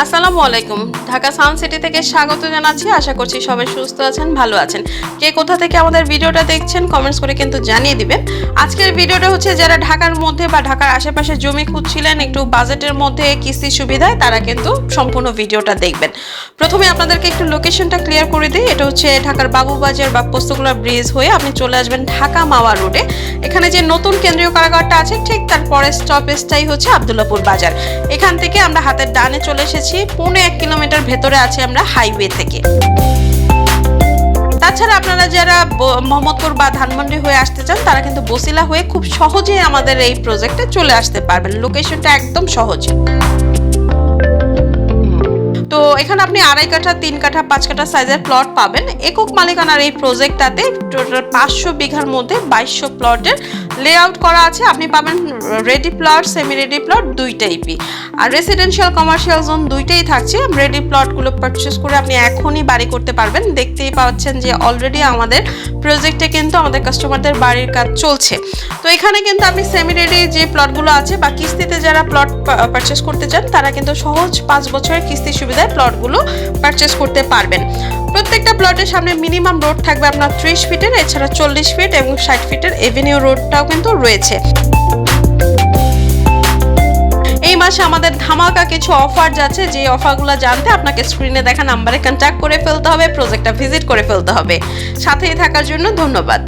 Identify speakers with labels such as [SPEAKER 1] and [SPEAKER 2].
[SPEAKER 1] আসসালামু আলাইকুম। Dhaka sound city থেকে স্বাগত জানাচ্ছি। আশা করছি সবাই সুস্থ আছেন, ভালো আছেন। কে কোথা থেকে আমাদের ভিডিওটা দেখছেন কমেন্টস করে কিন্তু জানিয়ে দিবেন। আজকের ভিডিওটা হচ্ছে যারা ঢাকার মধ্যে বা ঢাকার আশেপাশে জমি খুঁজছিলেন একটু বাজেটের মধ্যে কিস্তি সুবিধায়, তারা কিন্তু সম্পূর্ণ ভিডিওটা দেখবেন। প্রথমে আপনাদেরকে একটু লোকেশনটা ক্লিয়ার করে দিই। এটা হচ্ছে ঢাকার বাবুবাজার বা পোস্তগোলা ব্রিজ হয়ে আপনি চলে আসবেন ঢাকা মাওয়া রোডে। এখানে যে নতুন কেন্দ্রীয় কারাগারটা আছে ঠিক তার পরের স্টপেজটাই হচ্ছে আব্দুল্লাহপুর বাজার। এখান থেকে আমরা হাতের ডানে চলে এসেছি, 1.5 কিলোমিটার ভেতরে আছি আমরা হাইওয়ে থেকে। তাছাড়া আপনারা যারা মোহাম্মদপুর বা ধানমন্ডি হয়ে আসতে চান তারা কিন্তু বসিলা হয়ে খুব সহজেই আমাদের এই প্রজেক্টে চলে আসতে পারবেন। লোকেশনটা একদম সহজ। তো এখানে আপনি 2.5 কাঠা, 3 কাঠা, 5 কাঠা সাইজের প্লট পাবেন। একক মালিকানার এই প্রজেক্টটাতে টোটাল 500 বিঘার মধ্যে 2200 প্লটের লেআউট করা আছে। আপনি পাবেন ready plot, semi ready plot দুইটাই আর রেসিডেন্সিয়াল কমার্শিয়াল জোন দুইটাই থাকছে। রেডি প্লটগুলো পারচেস করে আপনি এখনই বাড়ি করতে পারবেন। দেখতেই পাচ্ছেন যে অলরেডি আমাদের প্রজেক্টে কিন্তু আমাদের কাস্টমারদের বাড়ির কাজ চলছে। তো এখানে কিন্তু আপনি সেমি রেডি যে প্লটগুলো আছে বা কিস্তিতে যারা প্লট পারচেস করতে চান তারা কিন্তু সহজ 5 বছরের কিস্তি সুবিধায় প্লটগুলো পারচেস করতে পারবেন। প্রত্যেকটা প্লটের সামনে মিনিমাম রোড থাকবে আপনার 30 ফিটের, এছাড়া 40 ফিট এবং 60 ফিটের এভিনিউ রোডটাও কিন্তু রয়েছে। এই মাসে আমাদের ধামাকা কিছু অফার যাচ্ছে। যে অফারগুলো জানতে আপনাকে স্ক্রিনে দেখা নাম্বারে কন্ট্যাক্ট করে ফেলতে হবে, প্রজেক্টটা ভিজিট করে ফেলতে হবে। সাথেই থাকার জন্য ধন্যবাদ।